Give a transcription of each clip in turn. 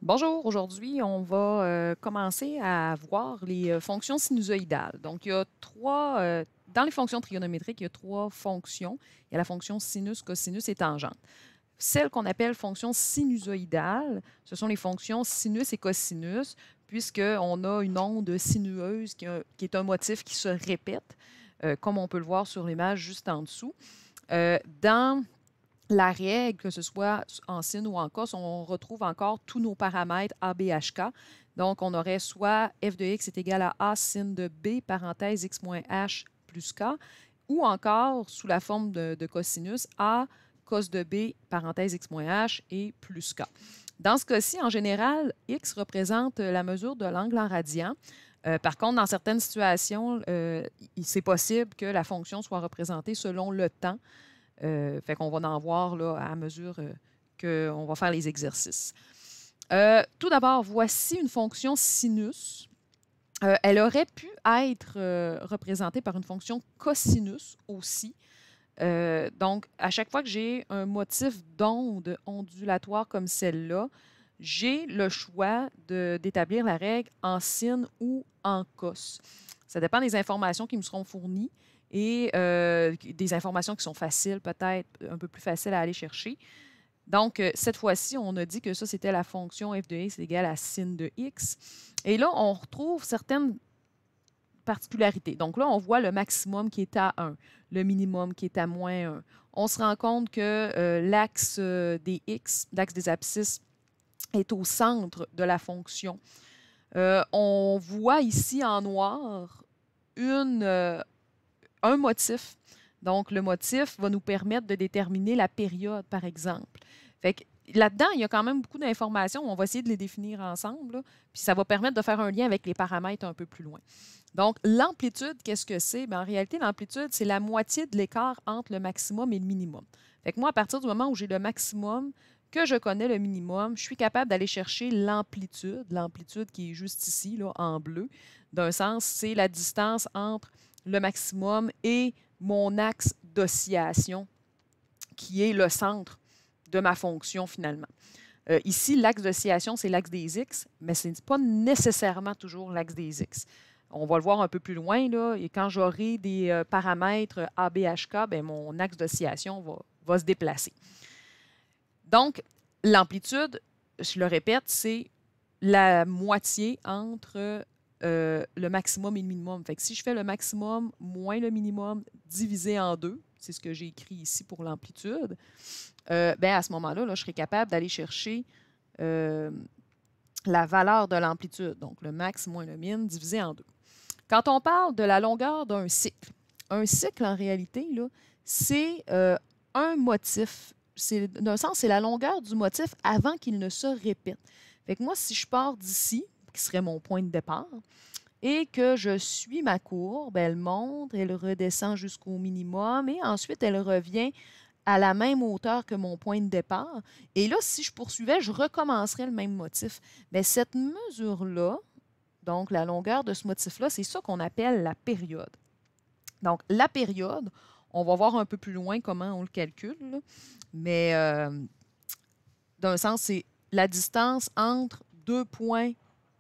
Bonjour, aujourd'hui, on va commencer à voir les fonctions sinusoïdales. Donc, il y a dans les fonctions trigonométriques, il y a trois fonctions. Il y a la fonction sinus, cosinus et tangente. Celles qu'on appelle fonctions sinusoïdales, ce sont les fonctions sinus et cosinus, puisqu'on a une onde sinueuse qui est un motif qui se répète, comme on peut le voir sur l'image juste en dessous. Dans la règle, que ce soit en sin ou en cos, on retrouve encore tous nos paramètres A, B, H, K. Donc, on aurait soit f de x est égal à A sin de B, parenthèse x moins h plus K, ou encore, sous la forme de cosinus, A cos de B, parenthèse x moins h et plus K. Dans ce cas-ci, en général, x représente la mesure de l'angle en radians. Par contre, dans certaines situations, c'est possible que la fonction soit représentée selon le temps. Fait qu'on va en voir là, à mesure qu'on va faire les exercices. Tout d'abord, voici une fonction sinus. Elle aurait pu être représentée par une fonction cosinus aussi. Donc, à chaque fois que j'ai un motif d'onde ondulatoire comme celle-là, j'ai le choix d'établir la règle en sin ou en cos. Ça dépend des informations qui me seront fournies et des informations qui sont faciles, peut-être un peu plus faciles à aller chercher. Donc, cette fois-ci, on a dit que ça, c'était la fonction f de x égale à sin de x. Et là, on retrouve certaines particularités. Donc là, on voit le maximum qui est à 1, le minimum qui est à moins 1. On se rend compte que l'axe des x, l'axe des abscisses, est au centre de la fonction. On voit ici en noir un motif. Donc, le motif va nous permettre de déterminer la période, par exemple. Fait que là-dedans, il y a quand même beaucoup d'informations. On va essayer de les définir ensemble, là, puis ça va permettre de faire un lien avec les paramètres un peu plus loin. Donc, l'amplitude, qu'est-ce que c'est? En réalité, l'amplitude, c'est la moitié de l'écart entre le maximum et le minimum. Fait que moi, à partir du moment où j'ai le maximum, que je connais le minimum, je suis capable d'aller chercher l'amplitude qui est juste ici, là, en bleu. D'un sens, c'est la distance entre le maximum et mon axe d'oscillation, qui est le centre de ma fonction finalement. Ici, l'axe d'oscillation, c'est l'axe des x, mais ce n'est pas nécessairement toujours l'axe des x. On va le voir un peu plus loin, là, et quand j'aurai des paramètres A, B, H, K, bien, mon axe d'oscillation va se déplacer. Donc, l'amplitude, je le répète, c'est la moitié entre le maximum et le minimum. Fait que si je fais le maximum moins le minimum divisé en 2, c'est ce que j'ai écrit ici pour l'amplitude, ben à ce moment-là, là, je serai capable d'aller chercher la valeur de l'amplitude, donc le max moins le min divisé en 2. Quand on parle de la longueur d'un cycle, en réalité, c'est un motif. D'un sens, c'est la longueur du motif avant qu'il ne se répète. Fait que moi, si je pars d'ici, qui serait mon point de départ, et que je suis ma courbe, elle monte, elle redescend jusqu'au minimum et ensuite elle revient à la même hauteur que mon point de départ. Et là, si je poursuivais, je recommencerais le même motif. Mais cette mesure-là, donc la longueur de ce motif-là, c'est ça qu'on appelle la période. Donc, la période, on va voir un peu plus loin comment on le calcule, là. Mais d'un sens, c'est la distance entre deux points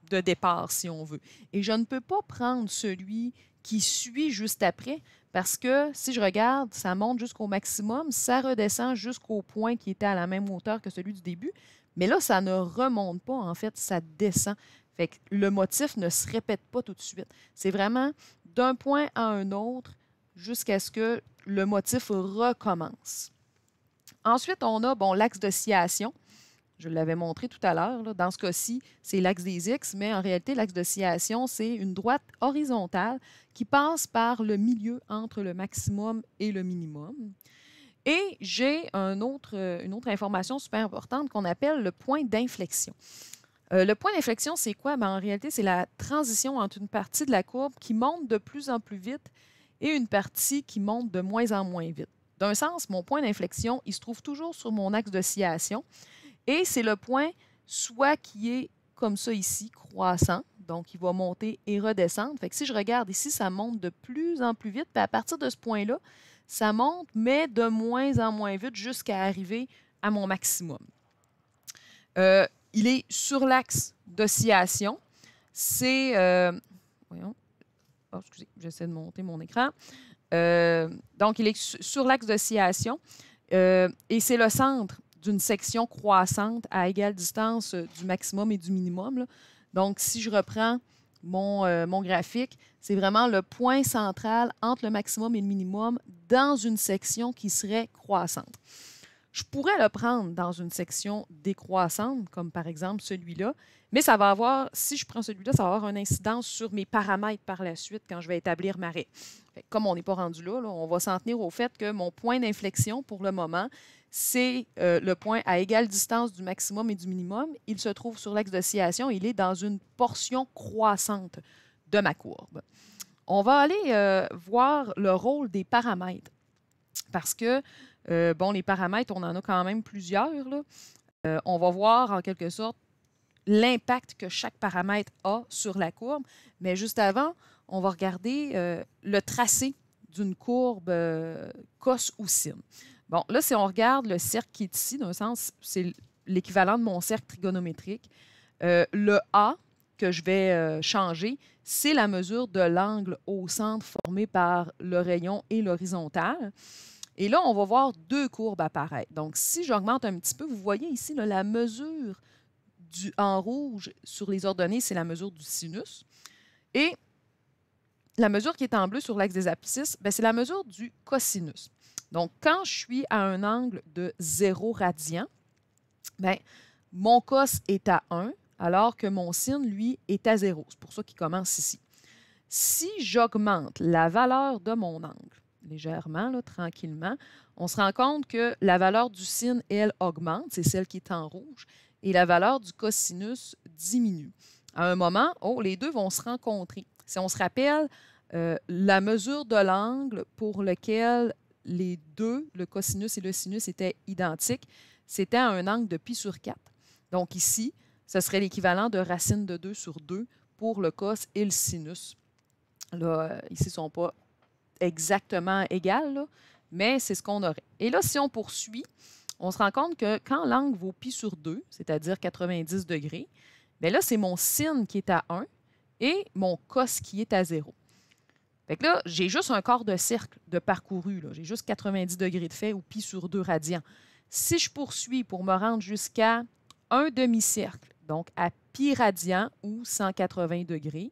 de départ, si on veut. Et je ne peux pas prendre celui qui suit juste après, parce que si je regarde, ça monte jusqu'au maximum, ça redescend jusqu'au point qui était à la même hauteur que celui du début, mais là, ça ne remonte pas, en fait, ça descend. Fait que le motif ne se répète pas tout de suite. C'est vraiment d'un point à un autre jusqu'à ce que le motif recommence. Ensuite, on a l'axe d'oscillation. Je l'avais montré tout à l'heure. Dans ce cas-ci, c'est l'axe des x, mais en réalité, l'axe d'oscillation, c'est une droite horizontale qui passe par le milieu entre le maximum et le minimum. Et j'ai une autre information super importante qu'on appelle le point d'inflexion. Le point d'inflexion, c'est quoi? En réalité, c'est la transition entre une partie de la courbe qui monte de plus en plus vite et une partie qui monte de moins en moins vite. D'un sens, mon point d'inflexion, il se trouve toujours sur mon axe d'oscillation. Et c'est le point soit qui est comme ça ici, croissant, donc il va monter et redescendre. Fait que si je regarde ici, ça monte de plus en plus vite. Puis à partir de ce point-là, ça monte, mais de moins en moins vite jusqu'à arriver à mon maximum. il est sur l'axe d'oscillation. C'est... voyons. Oh, excusez, j'essaie de monter mon écran. Donc, il est sur l'axe d'oscillation et c'est le centre d'une section croissante à égale distance du maximum et du minimum, là. Donc, si je reprends mon graphique, c'est vraiment le point central entre le maximum et le minimum dans une section qui serait croissante. Je pourrais le prendre dans une section décroissante, comme par exemple celui-là, mais ça va avoir, si je prends celui-là, ça va avoir une incidence sur mes paramètres par la suite quand je vais établir ma raie. Comme on n'est pas rendu là, on va s'en tenir au fait que mon point d'inflexion pour le moment, c'est le point à égale distance du maximum et du minimum. Il se trouve sur l'axe d'oscillation. Il est dans une portion croissante de ma courbe. On va aller voir le rôle des paramètres parce que, bon, les paramètres, on en a quand même plusieurs, là. On va voir en quelque sorte l'impact que chaque paramètre a sur la courbe. Mais juste avant, on va regarder le tracé d'une courbe cos ou sin. Bon, là, si on regarde le cercle qui est ici, d'un sens, c'est l'équivalent de mon cercle trigonométrique. Le A que je vais changer, c'est la mesure de l'angle au centre formé par le rayon et l'horizontale. Et là, on va voir deux courbes apparaître. Donc, si j'augmente un petit peu, vous voyez ici là, la mesure en rouge sur les ordonnées, c'est la mesure du sinus. Et la mesure qui est en bleu sur l'axe des abscisses, c'est la mesure du cosinus. Donc, quand je suis à un angle de 0 radian, mon cos est à 1, alors que mon sin, lui, est à 0. C'est pour ça qu'il commence ici. Si j'augmente la valeur de mon angle, légèrement, là, tranquillement, on se rend compte que la valeur du sin, elle, augmente, c'est celle qui est en rouge, et la valeur du cosinus diminue. À un moment, les deux vont se rencontrer. Si on se rappelle, la mesure de l'angle pour lequel les deux, le cosinus et le sinus, étaient identiques, c'était à un angle de pi sur 4. Donc ici, ce serait l'équivalent de racine de 2 sur 2 pour le cos et le sinus. Là, ici, ils ne sont pas exactement égales, là, mais c'est ce qu'on aurait. Et là, si on poursuit, on se rend compte que quand l'angle vaut pi sur 2, c'est-à-dire 90 degrés, bien là, c'est mon sin qui est à 1 et mon cos qui est à 0. Fait que là, j'ai juste un quart de cercle de parcouru. J'ai juste 90 degrés de fait ou pi sur 2 radians. Si je poursuis pour me rendre jusqu'à un demi-cercle, donc à pi radian ou 180 degrés,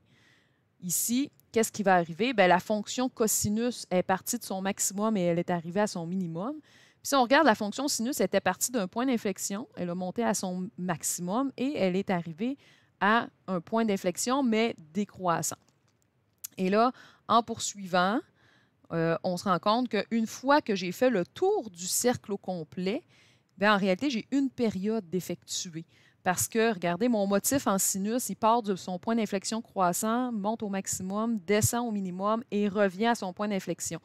ici, qu'est-ce qui va arriver? Bien, la fonction cosinus est partie de son maximum et elle est arrivée à son minimum. Puis si on regarde la fonction sinus, elle était partie d'un point d'inflexion, elle a monté à son maximum et elle est arrivée à un point d'inflexion, mais décroissant. Et là, en poursuivant, on se rend compte qu'une fois que j'ai fait le tour du cercle au complet, bien, en réalité, j'ai une période d'effectuer. Parce que, regardez, mon motif en sinus, il part de son point d'inflexion croissant, monte au maximum, descend au minimum et revient à son point d'inflexion.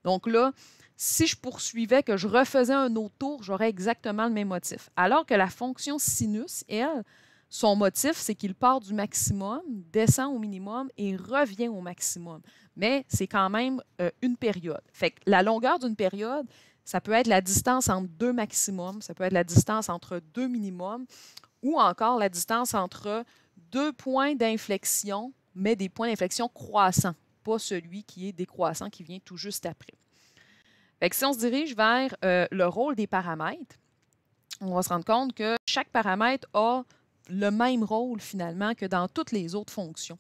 Donc là, si je poursuivais, que je refaisais un autre tour, j'aurais exactement le même motif. Alors que la fonction sinus, elle, son motif, c'est qu'il part du maximum, descend au minimum et revient au maximum. Mais c'est quand même une période. Fait que la longueur d'une période, ça peut être la distance entre deux maximums, ça peut être la distance entre deux minimums, ou encore la distance entre deux points d'inflexion, mais des points d'inflexion croissants, pas celui qui est décroissant qui vient tout juste après. Fait que si on se dirige vers le rôle des paramètres, on va se rendre compte que chaque paramètre a le même rôle finalement que dans toutes les autres fonctions.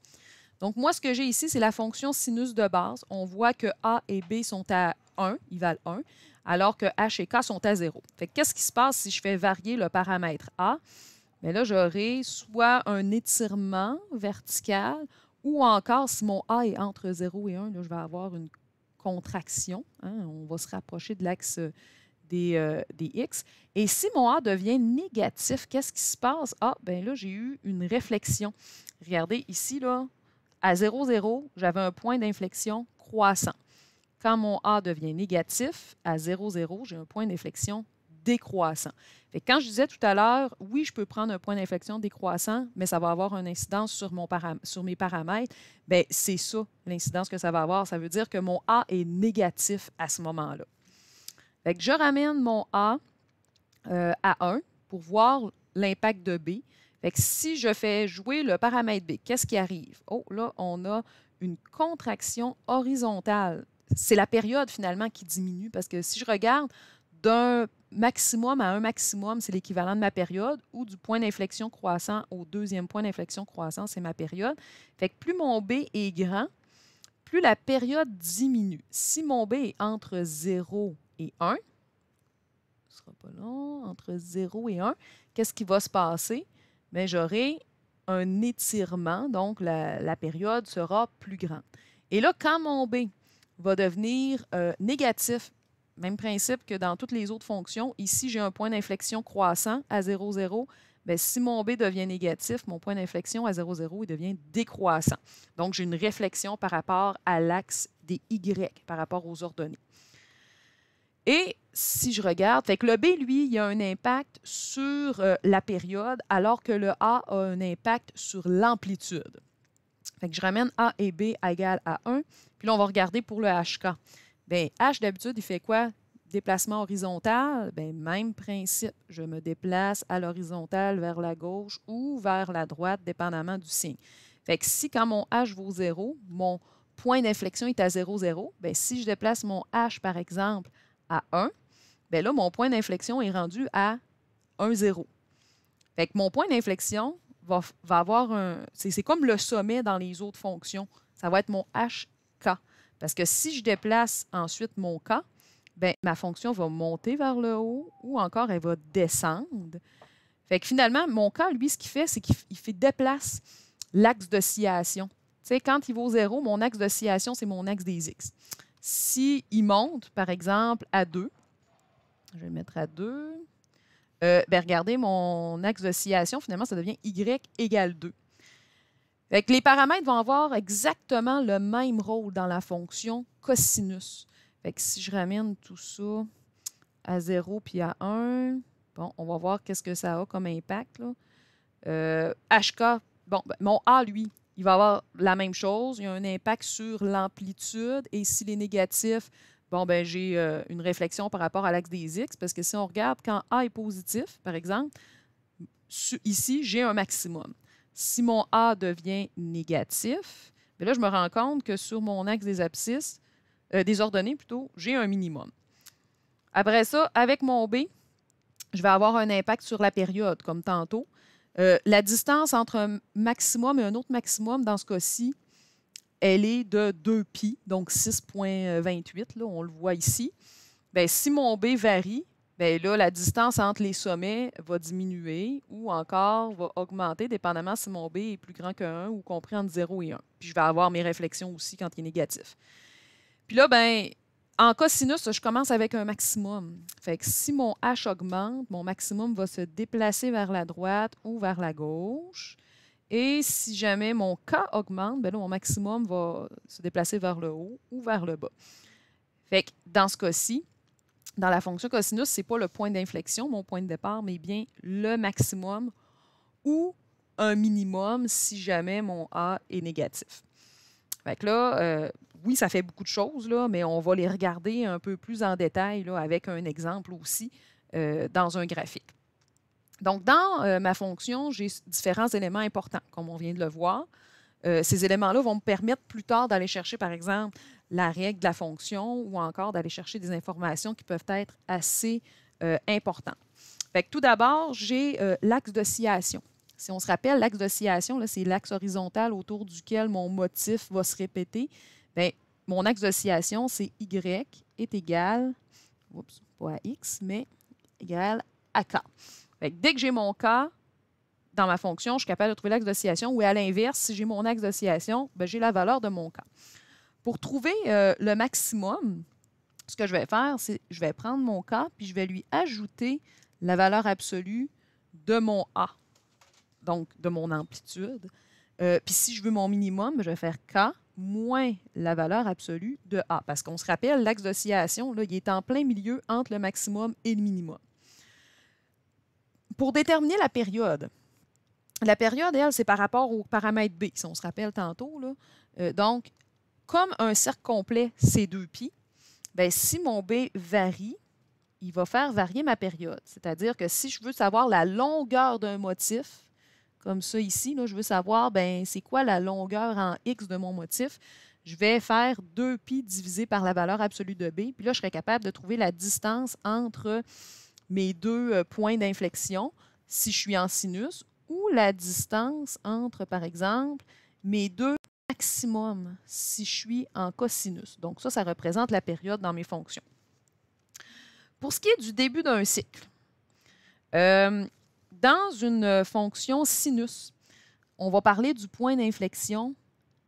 Donc moi, ce que j'ai ici, c'est la fonction sinus de base. On voit que A et B sont à 1, ils valent 1, alors que H et K sont à 0. Fait que qu'est-ce qui se passe si je fais varier le paramètre A? Bien là, j'aurai soit un étirement vertical ou encore, si mon A est entre 0 et 1, là, je vais avoir une contraction. On va se rapprocher de l'axe des X. Et si mon A devient négatif, qu'est-ce qui se passe? Bien là, j'ai eu une réflexion. Regardez ici, là, à 0, 0, j'avais un point d'inflexion croissant. Quand mon A devient négatif, à 0, 0, j'ai un point d'inflexion décroissant. Fait que quand je disais tout à l'heure, oui, je peux prendre un point d'inflexion décroissant, mais ça va avoir une incidence sur mes paramètres. Bien, c'est ça, l'incidence que ça va avoir. Ça veut dire que mon A est négatif à ce moment-là. Fait que je ramène mon A à 1 pour voir l'impact de B. Fait que si je fais jouer le paramètre B, qu'est-ce qui arrive? Oh, là, on a une contraction horizontale. C'est la période, finalement, qui diminue, parce que si je regarde d'un maximum à un maximum, c'est l'équivalent de ma période, ou du point d'inflexion croissant au deuxième point d'inflexion croissant, c'est ma période. Fait que plus mon B est grand, plus la période diminue. Si mon B est entre 0 et 1, ce ne sera pas long, entre 0 et 1, qu'est-ce qui va se passer? Bien, j'aurai un étirement, donc la période sera plus grande. Et là, quand mon B va devenir négatif, même principe que dans toutes les autres fonctions, ici, j'ai un point d'inflexion croissant à 0, 0. Bien, si mon B devient négatif, mon point d'inflexion à 0, 0, il devient décroissant. Donc, j'ai une réflexion par rapport à l'axe des Y, par rapport aux ordonnées. Et si je regarde, fait que le B, lui, il a un impact sur la période, alors que le A a un impact sur l'amplitude. Fait que je ramène A et B égale à 1. Puis là, on va regarder pour le HK. Bien, H, d'habitude, il fait quoi? Déplacement horizontal, bien, même principe. Je me déplace à l'horizontale vers la gauche ou vers la droite, dépendamment du signe. Fait que si, quand mon H vaut 0, mon point d'inflexion est à 0, 0, bien, si je déplace mon H, par exemple, à 1, bien là, mon point d'inflexion est rendu à 1, 0. Fait que mon point d'inflexion va avoir un... C'est comme le sommet dans les autres fonctions. Ça va être mon HK. Parce que si je déplace ensuite mon K, bien, ma fonction va monter vers le haut ou encore elle va descendre. Fait que finalement, mon K, lui, ce qu'il fait, c'est qu'il déplace l'axe d'oscillation. Tu sais, quand il vaut 0, mon axe d'oscillation, c'est mon axe des X. S'il monte, par exemple, à 2, je vais le mettre à 2, bien, regardez, mon axe d'oscillation, finalement, ça devient Y égale 2. Fait que les paramètres vont avoir exactement le même rôle dans la fonction cosinus. Fait que si je ramène tout ça à 0 puis à 1, bon, on va voir qu'est-ce que ça a comme impact, là. HK, bon, ben, mon A, lui, il va avoir la même chose. Il y a un impact sur l'amplitude. Et s'il est négatif, bon, ben, j'ai une réflexion par rapport à l'axe des X. Parce que si on regarde, quand A est positif, par exemple, ici, j'ai un maximum. Si mon A devient négatif, bien là, je me rends compte que sur mon axe des abscisses, des ordonnées plutôt, j'ai un minimum. Après ça, avec mon B, je vais avoir un impact sur la période, comme tantôt. La distance entre un maximum et un autre maximum, dans ce cas-ci, elle est de 2π, donc 6,28, là, on le voit ici. Bien, si mon B varie, bien là, la distance entre les sommets va diminuer ou encore va augmenter, dépendamment si mon B est plus grand que 1 ou compris entre 0 et 1. Puis je vais avoir mes réflexions aussi quand il est négatif. Puis là, bien, en cosinus, je commence avec un maximum. Fait que si mon H augmente, mon maximum va se déplacer vers la droite ou vers la gauche. Et si jamais mon K augmente, bien là, mon maximum va se déplacer vers le haut ou vers le bas. Fait que dans ce cas-ci, dans la fonction cosinus, ce n'est pas le point d'inflexion, mon point de départ, mais bien le maximum ou un minimum si jamais mon A est négatif. Fait que là, oui, ça fait beaucoup de choses, là, mais on va les regarder un peu plus en détail là, avec un exemple aussi dans un graphique. Donc, dans ma fonction, j'ai différents éléments importants, comme on vient de le voir. Ces éléments-là vont me permettre plus tard d'aller chercher, par exemple, la règle de la fonction ou encore d'aller chercher des informations qui peuvent être assez importantes. Fait que tout d'abord, j'ai l'axe d'oscillation. Si on se rappelle, l'axe d'oscillation, c'est l'axe horizontal autour duquel mon motif va se répéter. Bien, mon axe d'oscillation, c'est Y est égal, oups, pas à X, mais égal à K. Fait que dès que j'ai mon K dans ma fonction, je suis capable de trouver l'axe d'oscillation, ou à l'inverse, si j'ai mon axe d'oscillation, j'ai la valeur de mon K. Pour trouver le maximum, ce que je vais faire, c'est je vais prendre mon K, puis je vais lui ajouter la valeur absolue de mon A, donc de mon amplitude. Puis si je veux mon minimum, je vais faire K moins la valeur absolue de A. Parce qu'on se rappelle, l'axe d'oscillation, il est en plein milieu entre le maximum et le minimum. Pour déterminer la période, elle, c'est par rapport au paramètre B, si on se rappelle tantôt. Là. Donc, comme un cercle complet, c'est 2π, bien, si mon B varie, il va faire varier ma période. C'est-à-dire que si je veux savoir la longueur d'un motif, comme ça ici, là, je veux savoir, ben, c'est quoi la longueur en X de mon motif. Je vais faire 2π divisé par la valeur absolue de B. Puis là, je serais capable de trouver la distance entre mes deux points d'inflexion si je suis en sinus ou la distance entre, par exemple, mes deux maximums si je suis en cosinus. Donc ça représente la période dans mes fonctions. Pour ce qui est du début d'un cycle, dans une fonction sinus, on va parler du point d'inflexion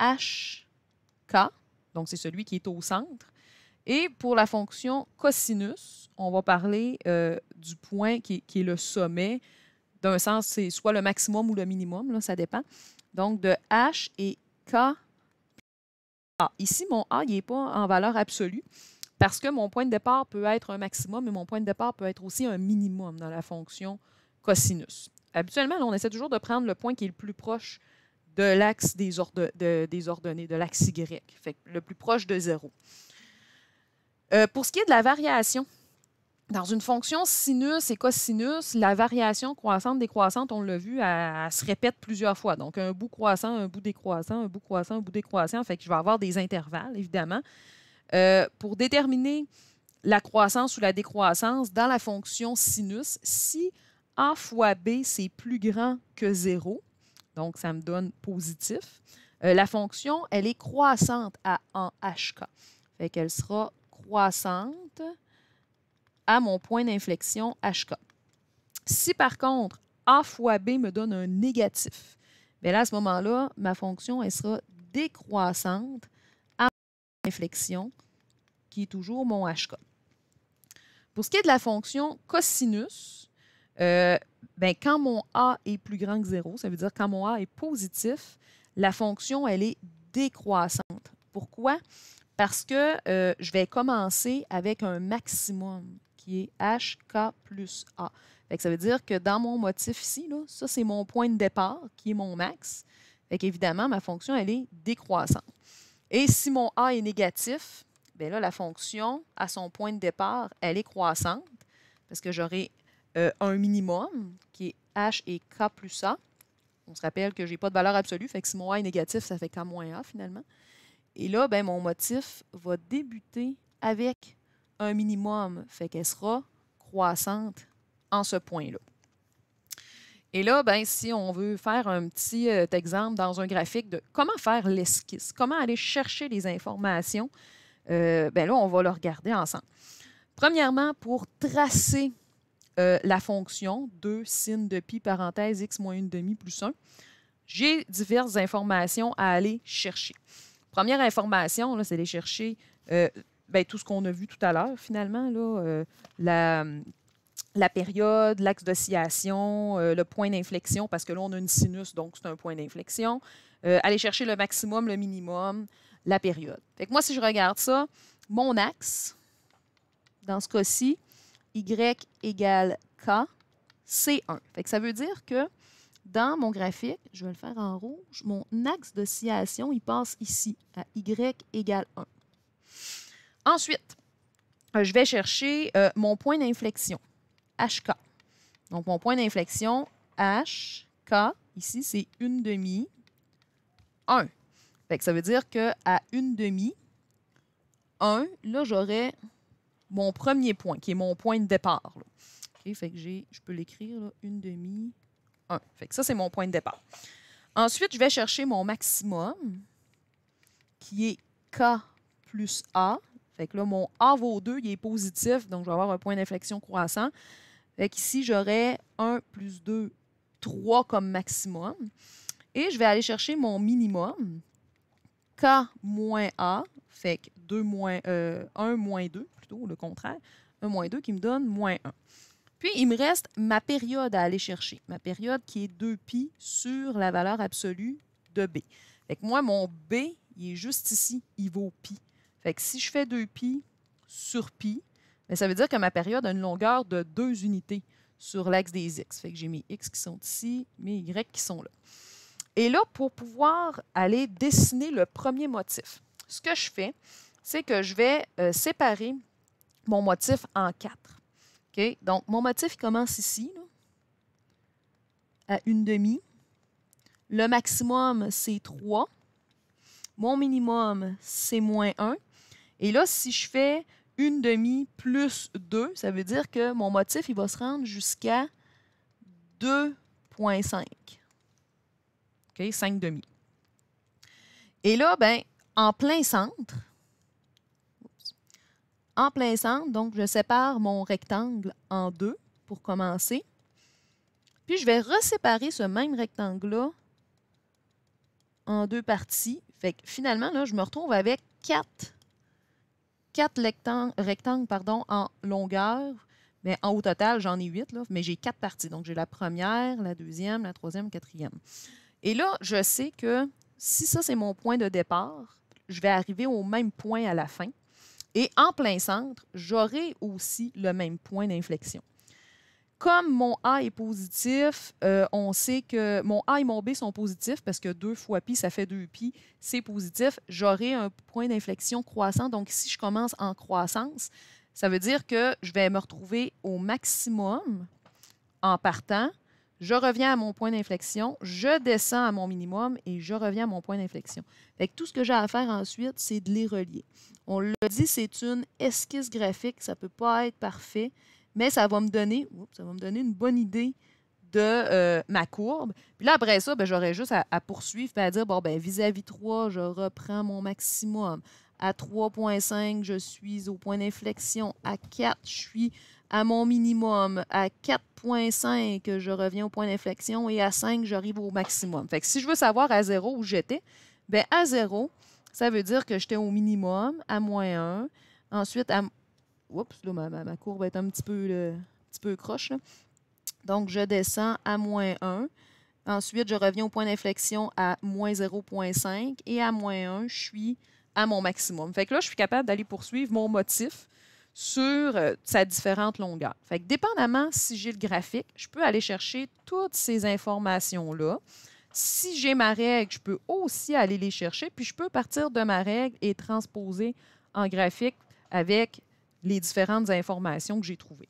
HK, donc c'est celui qui est au centre. Et pour la fonction cosinus, on va parler du point qui est le sommet. D'un sens, c'est soit le maximum ou le minimum, là, ça dépend. Donc, de H et K. Ici, mon A n'est pas en valeur absolue parce que mon point de départ peut être un maximum et mon point de départ peut être aussi un minimum dans la fonction cosinus. Habituellement, là, on essaie toujours de prendre le point qui est le plus proche de l'axe des ordonnées, de l'axe Y, fait que le plus proche de 0. Pour ce qui est de la variation, dans une fonction sinus et cosinus, la variation croissante-décroissante, on l'a vu, elle se répète plusieurs fois. Donc, un bout croissant, un bout décroissant, un bout croissant, un bout décroissant. Fait que je vais avoir des intervalles, évidemment. Pour déterminer la croissance ou la décroissance dans la fonction sinus, si A fois B, c'est plus grand que 0, donc ça me donne positif, la fonction, elle est croissante en HK. Fait qu'elle sera croissante à mon point d'inflexion HK. Si par contre, A fois B me donne un négatif, bien là, à ce moment-là, ma fonction, elle sera décroissante à mon point d'inflexion, qui est toujours mon HK. Pour ce qui est de la fonction cosinus, ben, quand mon A est plus grand que 0, ça veut dire quand mon A est positif, la fonction, elle est décroissante. Pourquoi? Parce que je vais commencer avec un maximum qui est HK plus A. Fait que ça veut dire que dans mon motif ici, là, ça, c'est mon point de départ qui est mon max. Fait qu'évidemment, ma fonction, elle est décroissante. Et si mon A est négatif, bien là, la fonction, à son point de départ, elle est croissante parce que j'aurai un minimum qui est H et K plus A. On se rappelle que je n'ai pas de valeur absolue, fait que si mon A est négatif, ça fait K moins A finalement. Et là, ben, mon motif va débuter avec un minimum, fait qu'elle sera croissante en ce point-là. Et là, ben, si on veut faire un petit exemple dans un graphique de comment faire l'esquisse, comment aller chercher les informations, ben là, on va le regarder ensemble. Premièrement, pour tracer la fonction 2 sin de pi parenthèse x moins 1/2 plus 1, j'ai diverses informations à aller chercher. Première information, c'est d'aller chercher ben, tout ce qu'on a vu tout à l'heure, finalement, là, la période, l'axe d'oscillation, le point d'inflexion, parce que là, on a une sinus, donc c'est un point d'inflexion. Aller chercher le maximum, le minimum, la période. Fait que moi, si je regarde ça, mon axe, dans ce cas-ci, Y égale K, c'est 1. Fait que ça veut dire que dans mon graphique, je vais le faire en rouge, mon axe d'oscillation, il passe ici, à Y égale 1. Ensuite, je vais chercher mon point d'inflexion, HK. Donc, mon point d'inflexion, HK, ici, c'est 1/2, 1. Fait que ça veut dire qu'à 1/2, 1, là, j'aurai mon premier point, qui est mon point de départ. Là. Okay, fait que je peux l'écrire, 1/2, 1. Fait que ça, c'est mon point de départ. Ensuite, je vais chercher mon maximum, qui est K plus A. Fait que là, mon A vaut 2, il est positif, donc je vais avoir un point d'inflexion croissant. Fait qu'ici, j'aurai 1 plus 2, 3 comme maximum. Et je vais aller chercher mon minimum, K moins A, fait que 1 moins 2, plutôt le contraire, 1 moins 2 qui me donne moins 1. Puis, il me reste ma période à aller chercher. Ma période qui est 2π sur la valeur absolue de B. Fait que moi, mon B, il est juste ici, il vaut π. Fait que si je fais 2π sur π, bien, ça veut dire que ma période a une longueur de 2 unités sur l'axe des x. Fait que j'ai mes x qui sont ici, mes y qui sont là. Et là, pour pouvoir aller dessiner le premier motif, ce que je fais, c'est que je vais séparer mon motif en 4. Okay? Donc, mon motif il commence ici, là, à 1/2. Le maximum, c'est 3. Mon minimum, c'est moins 1. Et là, si je fais une demi plus 2, ça veut dire que mon motif, il va se rendre jusqu'à 2,5. OK, 5 demi. Et là, ben, en plein centre, donc je sépare mon rectangle en deux pour commencer. Puis je vais reséparer ce même rectangle-là en deux parties. Fait que finalement, là, je me retrouve avec 4 rectangles en longueur. Mais au total, j'en ai 8, là, mais j'ai 4 parties. Donc, j'ai la première, la deuxième, la troisième, la quatrième. Et là, je sais que si ça, c'est mon point de départ, je vais arriver au même point à la fin. Et en plein centre, j'aurai aussi le même point d'inflexion. Comme mon A est positif, on sait que mon A et mon B sont positifs parce que 2 fois pi, ça fait 2 pi, c'est positif. J'aurai un point d'inflexion croissant. Donc, si je commence en croissance, ça veut dire que je vais me retrouver au maximum en partant. Je reviens à mon point d'inflexion, je descends à mon minimum et je reviens à mon point d'inflexion. Fait que tout ce que j'ai à faire ensuite, c'est de les relier. On l'a dit, c'est une esquisse graphique, ça ne peut pas être parfait, mais ça va me donner une bonne idée de ma courbe. Puis là, après ça, j'aurais juste à poursuivre et à dire, bon, ben vis-à-vis 3, je reprends mon maximum. À 3,5, je suis au point d'inflexion. À 4, je suis à mon minimum. À 4,5, je reviens au point d'inflexion. Et à 5, j'arrive au maximum. Fait que si je veux savoir à 0 où j'étais, bien à 0, ça veut dire que j'étais au minimum, à moins 1. Ensuite, oups, là, ma courbe est un petit peu croche, là. Donc, je descends à moins 1. Ensuite, je reviens au point d'inflexion à moins 0,5. Et à moins 1, je suis à mon maximum. Fait que là, je suis capable d'aller poursuivre mon motif sur sa différente longueur. Fait que dépendamment si j'ai le graphique, je peux aller chercher toutes ces informations-là. Si j'ai ma règle, je peux aussi aller les chercher, puis je peux partir de ma règle et transposer en graphique avec les différentes informations que j'ai trouvées.